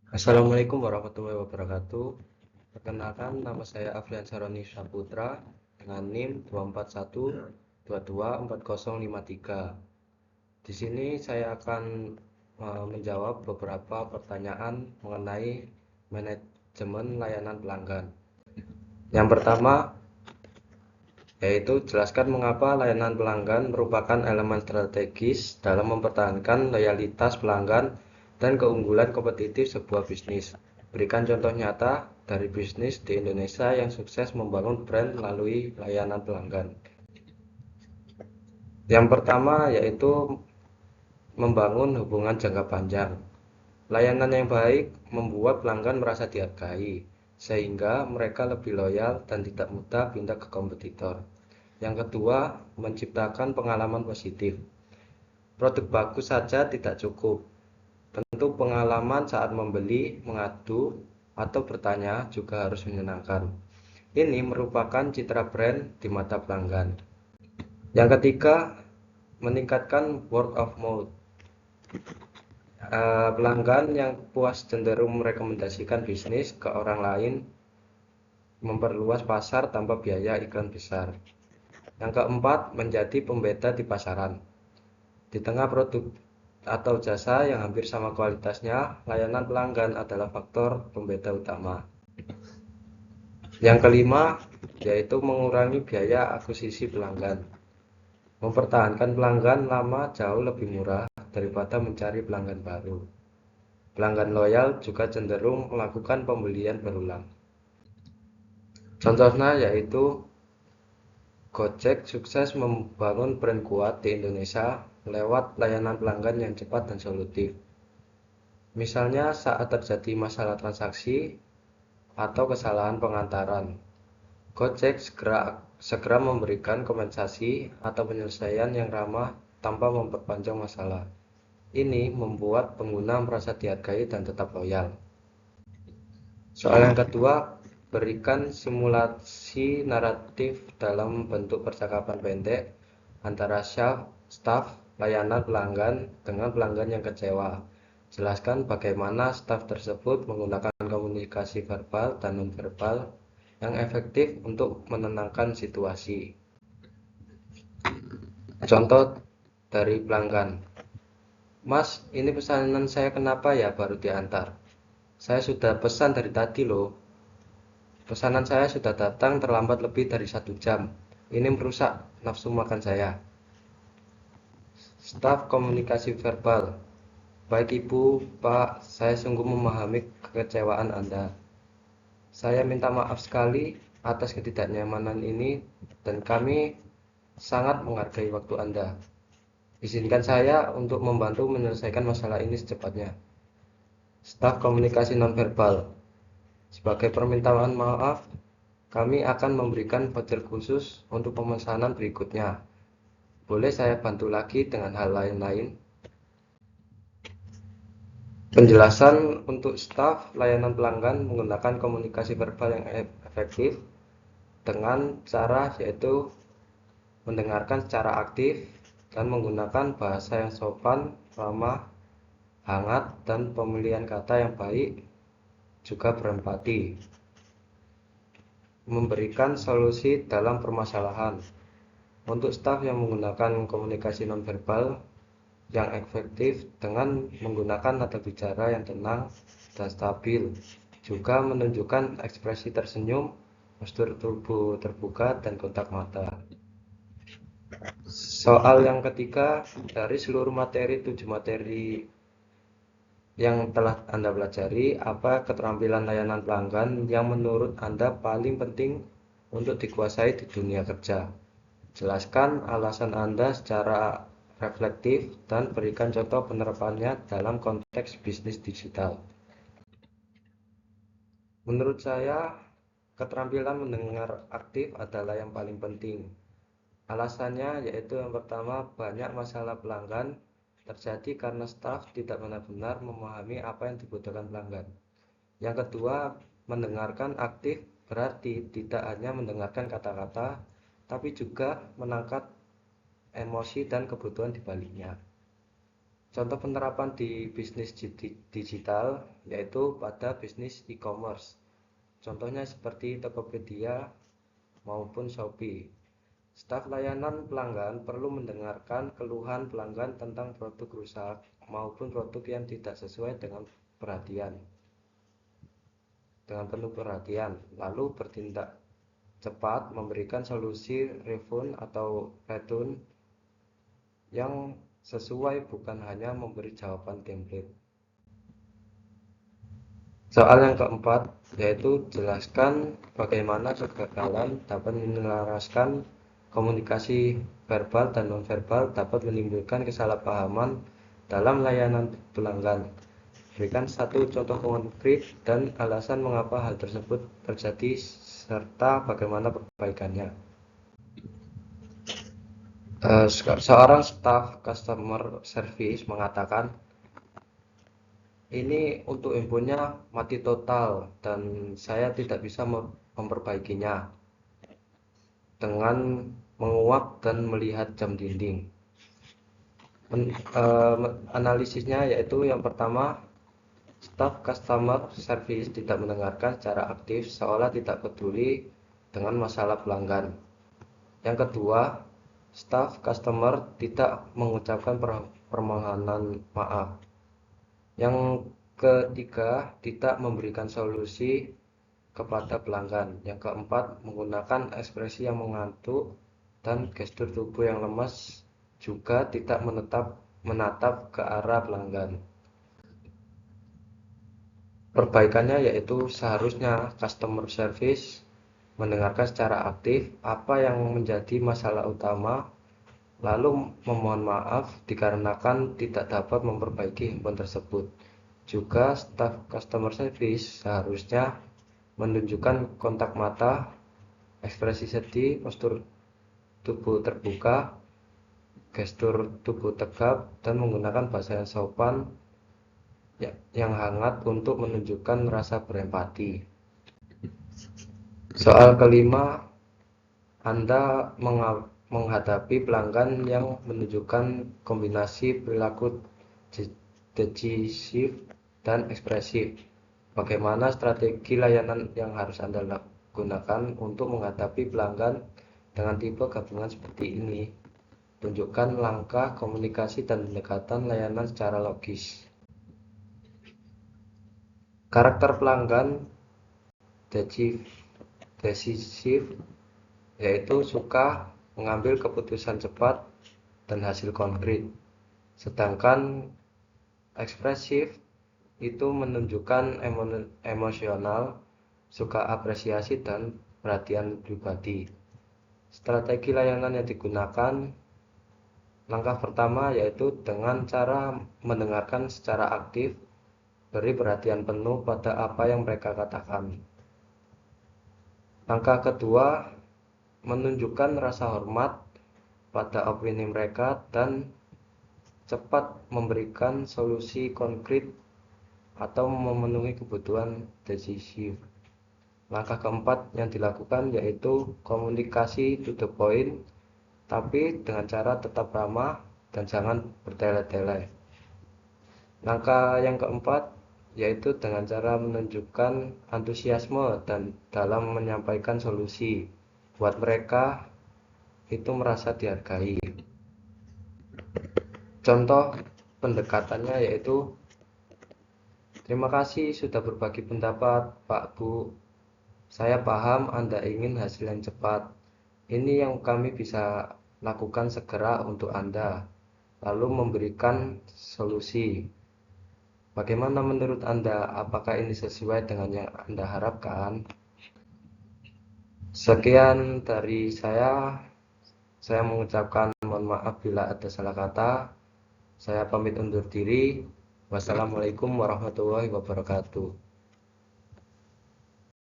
Assalamualaikum warahmatullahi wabarakatuh. Perkenalkan, nama saya Afrian Saroni Saputra dengan NIM 241224053. Di sini saya akan menjawab beberapa pertanyaan mengenai manajemen layanan pelanggan. Yang pertama yaitu jelaskan mengapa layanan pelanggan merupakan elemen strategis dalam mempertahankan loyalitas pelanggan dan keunggulan kompetitif sebuah bisnis. Berikan contoh nyata dari bisnis di Indonesia yang sukses membangun brand melalui layanan pelanggan. Yang pertama yaitu membangun hubungan jangka panjang. Layanan yang baik membuat pelanggan merasa dihargai, sehingga mereka lebih loyal dan tidak mudah pindah ke kompetitor. Yang kedua, menciptakan pengalaman positif. Produk bagus saja tidak cukup. Tentu pengalaman saat membeli, mengadu, atau bertanya juga harus menyenangkan. Ini merupakan citra brand di mata pelanggan. Yang ketiga, meningkatkan word of mouth. Pelanggan yang puas cenderung merekomendasikan bisnis ke orang lain, memperluas pasar tanpa biaya iklan besar. Yang keempat, menjadi pembeda di pasaran. Di tengah produk atau jasa yang hampir sama kualitasnya, layanan pelanggan adalah faktor pembeda utama. Yang kelima, yaitu mengurangi biaya akuisisi pelanggan. Mempertahankan pelanggan lama jauh lebih murah daripada mencari pelanggan baru. Pelanggan loyal juga cenderung melakukan pembelian berulang. Contohnya yaitu Gojek sukses membangun brand kuat di Indonesia lewat layanan pelanggan yang cepat dan solutif. Misalnya saat terjadi masalah transaksi atau kesalahan pengantaran, Gojek segera memberikan kompensasi atau penyelesaian yang ramah tanpa memperpanjang masalah. Ini membuat pengguna merasa dihargai dan tetap loyal. Soal yang kedua, berikan simulasi naratif dalam bentuk percakapan pendek antara staf layanan pelanggan dengan pelanggan yang kecewa. Jelaskan bagaimana staf tersebut menggunakan komunikasi verbal dan nonverbal yang efektif untuk menenangkan situasi. Contoh dari pelanggan. Mas, ini pesanan saya kenapa ya baru diantar? Saya sudah pesan dari tadi loh. Pesanan saya sudah datang terlambat lebih dari 1 jam. Ini merusak nafsu makan saya. Staf komunikasi verbal. Baik Ibu, Pak, saya sungguh memahami kekecewaan Anda. Saya minta maaf sekali atas ketidaknyamanan ini dan kami sangat menghargai waktu Anda. Izinkan saya untuk membantu menyelesaikan masalah ini secepatnya. Staf komunikasi nonverbal. Sebagai permintaan maaf, kami akan memberikan voucher khusus untuk pemesanan berikutnya. Boleh saya bantu lagi dengan hal lain-lain? Penjelasan untuk staf layanan pelanggan menggunakan komunikasi verbal yang efektif dengan cara yaitu mendengarkan secara aktif dan menggunakan bahasa yang sopan, ramah, hangat, dan pemilihan kata yang baik, juga berempati. Memberikan solusi dalam permasalahan. Untuk staf yang menggunakan komunikasi nonverbal yang efektif dengan menggunakan nada bicara yang tenang dan stabil, juga menunjukkan ekspresi tersenyum, postur tubuh terbuka, dan kontak mata. Soal yang ketiga, dari seluruh 7 materi yang telah Anda pelajari, apa keterampilan layanan pelanggan yang menurut Anda paling penting untuk dikuasai di dunia kerja? Jelaskan alasan Anda secara reflektif dan berikan contoh penerapannya dalam konteks bisnis digital. Menurut saya, keterampilan mendengar aktif adalah yang paling penting. Alasannya yaitu yang pertama, banyak masalah pelanggan terjadi karena staf tidak benar-benar memahami apa yang dibutuhkan pelanggan. Yang kedua, mendengarkan aktif berarti tidak hanya mendengarkan kata-kata, tapi juga menangkap emosi dan kebutuhan di baliknya. Contoh penerapan di bisnis digital yaitu pada bisnis e-commerce. Contohnya seperti Tokopedia maupun Shopee. Staf layanan pelanggan perlu mendengarkan keluhan pelanggan tentang produk rusak maupun produk yang tidak sesuai dengan penuh perhatian, lalu bertindak cepat memberikan solusi refund atau return yang sesuai, bukan hanya memberi jawaban template. Soal yang keempat yaitu jelaskan bagaimana kegagalan dapat menyelaraskan komunikasi verbal dan nonverbal dapat menimbulkan kesalahpahaman dalam layanan pelanggan. Berikan satu contoh konkret dan alasan mengapa hal tersebut terjadi serta bagaimana perbaikannya. Seorang staf customer service mengatakan, ini untuk infonya mati total dan saya tidak bisa memperbaikinya, dengan menguap dan melihat jam dinding. Analisisnya yaitu yang pertama, staf customer service tidak mendengarkan secara aktif seolah tidak peduli dengan masalah pelanggan. Yang kedua, staf customer tidak mengucapkan permohonan maaf. Yang ketiga, tidak memberikan solusi kepada pelanggan. Yang keempat, menggunakan ekspresi yang mengantuk dan gestur tubuh yang lemas, juga tidak menatap ke arah pelanggan. Perbaikannya yaitu seharusnya customer service mendengarkan secara aktif apa yang menjadi masalah utama, lalu memohon maaf dikarenakan tidak dapat memperbaiki handphone tersebut. Juga staf customer service seharusnya menunjukkan kontak mata, ekspresi sedih, postur tubuh terbuka, gestur tubuh tegap, dan menggunakan bahasa yang sopan yang hangat untuk menunjukkan rasa berempati. Soal kelima, Anda menghadapi pelanggan yang menunjukkan kombinasi perilaku decisif dan ekspresif. Bagaimana strategi layanan yang harus Anda gunakan untuk menghadapi pelanggan dengan tipe gabungan seperti ini? Tunjukkan langkah komunikasi dan pendekatan layanan secara logis. Karakter pelanggan decisif yaitu suka mengambil keputusan cepat dan hasil konkret. Sedangkan ekspresif itu menunjukkan emosional, suka apresiasi dan perhatian pribadi. Strategi layanan yang digunakan, langkah pertama yaitu dengan cara mendengarkan secara aktif, beri perhatian penuh pada apa yang mereka katakan. Langkah kedua, menunjukkan rasa hormat pada opini mereka dan cepat memberikan solusi konkret atau memenuhi kebutuhan decisif. Langkah keempat yang dilakukan yaitu komunikasi to the point, tapi dengan cara tetap ramah dan jangan bertele-tele. Langkah yang keempat yaitu dengan cara menunjukkan antusiasme dan dalam menyampaikan solusi, buat mereka itu merasa dihargai. Contoh pendekatannya yaitu, terima kasih sudah berbagi pendapat, Pak Bu. Saya paham Anda ingin hasil yang cepat. Ini yang kami bisa lakukan segera untuk Anda. Lalu memberikan solusi. Bagaimana menurut Anda? Apakah ini sesuai dengan yang Anda harapkan? Sekian dari saya. Saya mengucapkan mohon maaf bila ada salah kata. Saya pamit undur diri. Wassalamualaikum warahmatullahi wabarakatuh.